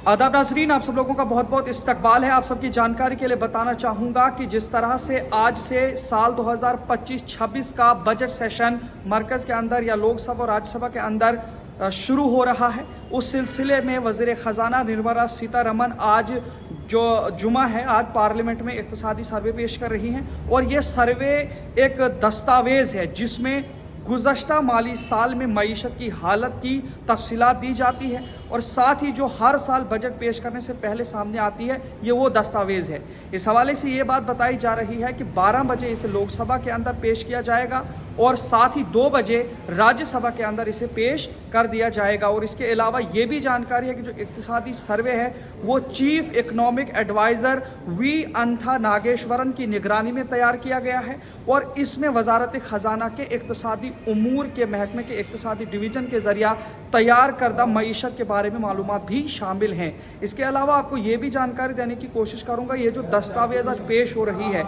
आदाब नाज़रीन, आप सब लोगों का बहुत बहुत इस्तकबाल है। आप सबकी जानकारी के लिए बताना चाहूँगा कि जिस तरह से आज से साल 2025-26 का बजट सेशन मरकज़ के अंदर या लोकसभा और राज्यसभा के अंदर शुरू हो रहा है, उस सिलसिले में वज़ीर ख़जाना निर्मला सीतारमण आज जो जुमा है, आज पार्लियामेंट में इक़्तिसादी सर्वे पेश कर रही हैं। और ये सर्वे एक दस्तावेज़ है जिसमें गुज़श्ता माली साल में मईशत की हालत की तफसीलात दी जाती है और साथ ही जो हर साल बजट पेश करने से पहले सामने आती है, ये वो दस्तावेज़ है। इस हवाले से ये बात बताई जा रही है कि 12 बजे इसे लोकसभा के अंदर पेश किया जाएगा और साथ ही 2 बजे राज्यसभा के अंदर इसे पेश कर दिया जाएगा। और इसके अलावा ये भी जानकारी है कि जो इक़्तिसादी सर्वे है वो chief economic adviser V Anantha Nageswaran की निगरानी में तैयार किया गया है और इसमें वजारत ख़जाना के इक़्तिसादी उमूर के महकमे के इक़्तिसादी डिवीज़न के ज़रिया तैयार करदा मईशत के बारे में मालूमात भी शामिल हैं। इसके अलावा आपको ये भी जानकारी देने की कोशिश करूँगा, ये जो दस्तावेज़ आज पेश हो रही है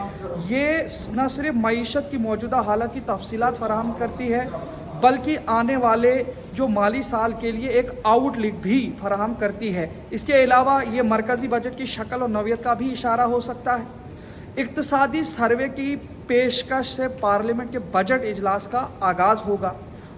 ये न सिर्फ मईशत की मौजूदा हालत की तफसीलात फराहम करती है बल्कि आने वाले जो माली साल के लिए एक आउटलुक भी फराहम करती है। इसके अलावा ये मरकज़ी बजट की शक्ल और नौयत का भी इशारा हो सकता है। इक़्तिसादी सर्वे की पेशकश से पार्लियामेंट के बजट इजलास का आगाज़ होगा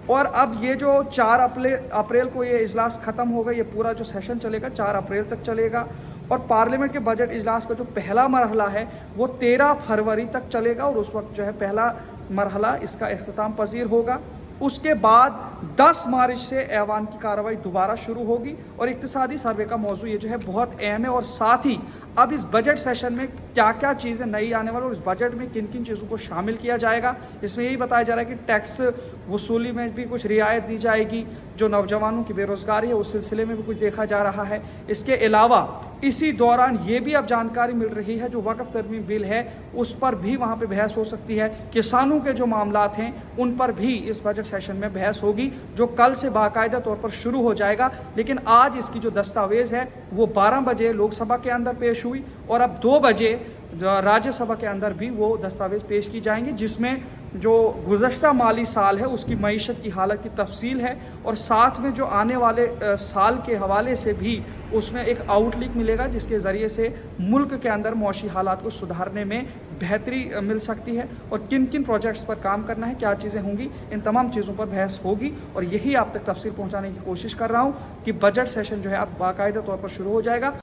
और अब ये जो 4 अप्रैल को ये इजलास ख़त्म होगा, ये पूरा जो सेशन चलेगा 4 अप्रैल तक चलेगा और पार्लियामेंट के बजट इजलास का जो पहला मरहला है वो 13 फरवरी तक चलेगा और उस वक्त जो है पहला मरहला इसका इख्तिताम पजीर होगा। उसके बाद 10 मार्च से ऐवान की कार्रवाई दोबारा शुरू होगी और इक़्तिसादी सर्वे का मौजू ये जो है बहुत अहम है। और साथ ही अब इस बजट सेशन में क्या क्या चीज़ें नई आने वाली और इस बजट में किन किन चीज़ों को शामिल किया जाएगा, इसमें यही बताया जा रहा है कि टैक्स वसूली में भी कुछ रियायत दी जाएगी, जो नौजवानों की बेरोज़गारी है उस सिलसिले में भी कुछ देखा जा रहा है। इसके अलावा इसी दौरान ये भी अब जानकारी मिल रही है जो वक़्फ़ तरमीम बिल है उस पर भी वहाँ पे बहस हो सकती है। किसानों के जो मामलात हैं उन पर भी इस बजट सेशन में बहस होगी जो कल से बाकायदा तौर पर शुरू हो जाएगा। लेकिन आज इसकी जो दस्तावेज़ है वो 12 बजे लोकसभा के अंदर पेश हुई और अब 2 बजे राज्यसभा के अंदर भी वो दस्तावेज़ पेश की जाएंगी जिसमें जो गुज़श्ता माली साल है उसकी मईशत की हालत की तफसील है और साथ में जो आने वाले साल के हवाले से भी उसमें एक आउटलुक मिलेगा जिसके ज़रिए से मुल्क के अंदर मौशी हालात को सुधारने में बेहतरी मिल सकती है और किन किन प्रोजेक्ट्स पर काम करना है, क्या चीज़ें होंगी, इन तमाम चीज़ों पर बहस होगी। और यही आप तक तफसील पहुँचाने की कोशिश कर रहा हूँ कि बजट सेशन जो है अब बाकायदा तौर पर शुरू हो जाएगा।